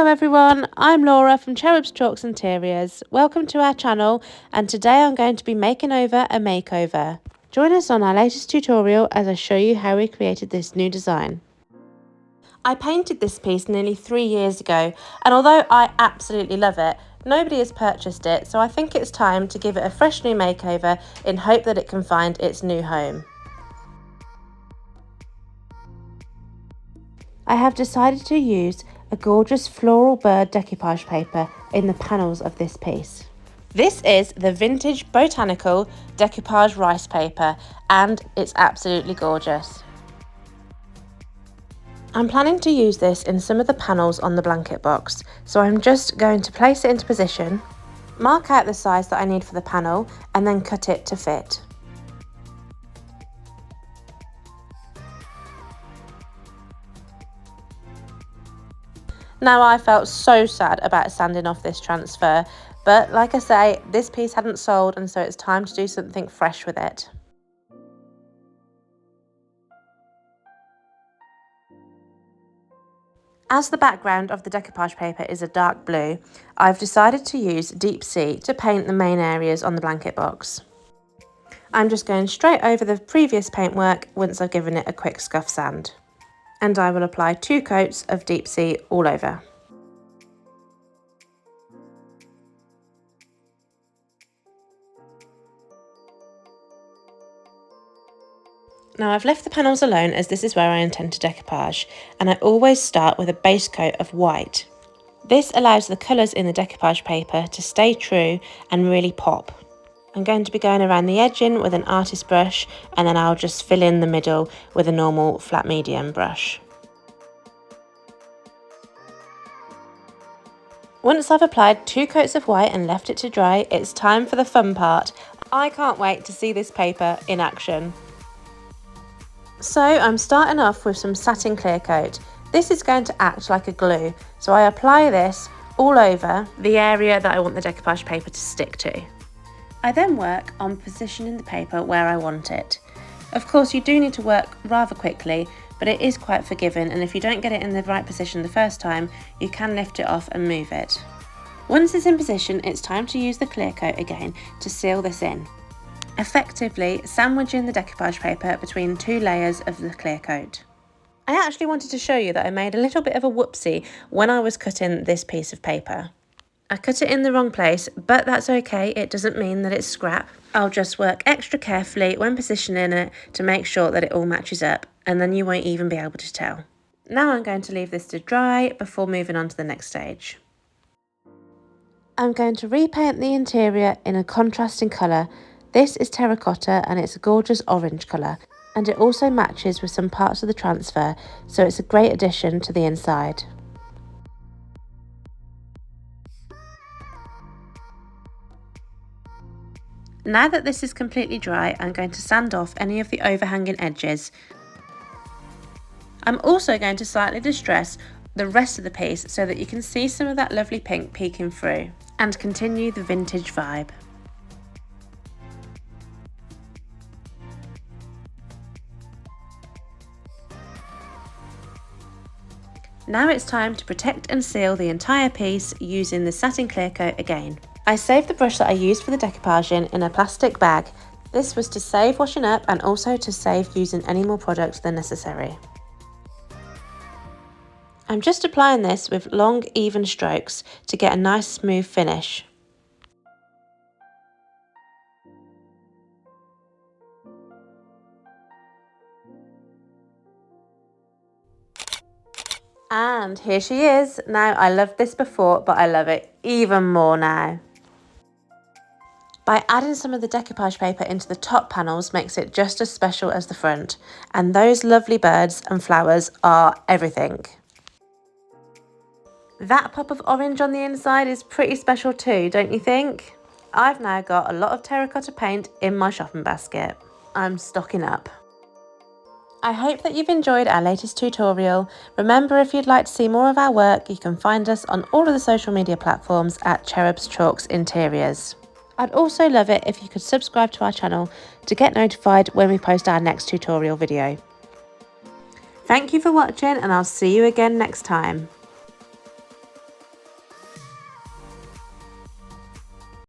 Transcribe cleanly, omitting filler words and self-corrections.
everyone, I'm Laura from Cherubs Chalks Interiors. Welcome to our channel, and today I'm going to be making over a makeover. Join us on our latest tutorial as I show you how we created this new design. I painted this piece nearly 3 years ago, and although I absolutely love it, nobody has purchased it, so I think it's time to give it a fresh new makeover in hope that it can find its new home. I have decided to use a gorgeous floral bird decoupage paper in the panels of this piece. This is the vintage botanical decoupage rice paper, and it's absolutely gorgeous. I'm planning to use this in some of the panels on the blanket box, so I'm just going to place it into position, mark out the size that I need for the panel, and then cut it to fit. Now, I felt so sad about sanding off this transfer, but like I say, this piece hadn't sold, and so it's time to do something fresh with it. As the background of the decoupage paper is a dark blue, I've decided to use deep sea to paint the main areas on the blanket box. I'm just going straight over the previous paintwork once I've given it a quick scuff sand. And I will apply 2 coats of deep sea all over. Now, I've left the panels alone as this is where I intend to decoupage, and I always start with a base coat of white. This allows the colours in the decoupage paper to stay true and really pop. I'm going to be going around the edging with an artist brush, and then I'll just fill in the middle with a normal flat medium brush. Once I've applied 2 coats of white and left it to dry, it's time for the fun part. I can't wait to see this paper in action. So I'm starting off with some satin clear coat. This is going to act like a glue, so I apply this all over the area that I want the decoupage paper to stick to. I then work on positioning the paper where I want it. Of course, you do need to work rather quickly, but it is quite forgiving, and if you don't get it in the right position the first time, you can lift it off and move it. Once it's in position, it's time to use the clear coat again to seal this in, effectively sandwiching the decoupage paper between 2 layers of the clear coat. I actually wanted to show you that I made a little bit of a whoopsie when I was cutting this piece of paper. I cut it in the wrong place, but that's okay, it doesn't mean that it's scrap. I'll just work extra carefully when positioning it to make sure that it all matches up, and then you won't even be able to tell. Now I'm going to leave this to dry before moving on to the next stage. I'm going to repaint the interior in a contrasting colour. This is terracotta and it's a gorgeous orange colour, and it also matches with some parts of the transfer, so it's a great addition to the inside. Now that this is completely dry, I'm going to sand off any of the overhanging edges. I'm also going to slightly distress the rest of the piece so that you can see some of that lovely pink peeking through, and continue the vintage vibe. Now it's time to protect and seal the entire piece using the satin clear coat again. I saved the brush that I used for the decoupage in a plastic bag. This was to save washing up and also to save using any more products than necessary. I'm just applying this with long, even strokes to get a nice smooth finish. And here she is. Now, I loved this before, but I love it even more now. By adding some of the decoupage paper into the top panels makes it just as special as the front, and those lovely birds and flowers are everything. That pop of orange on the inside is pretty special too, don't you think? I've now got a lot of terracotta paint in my shopping basket. I'm stocking up. I hope that you've enjoyed our latest tutorial. Remember, if you'd like to see more of our work, you can find us on all of the social media platforms at Cherubs Chalks Interiors. I'd also love it if you could subscribe to our channel to get notified when we post our next tutorial video. Thank you for watching, and I'll see you again next time.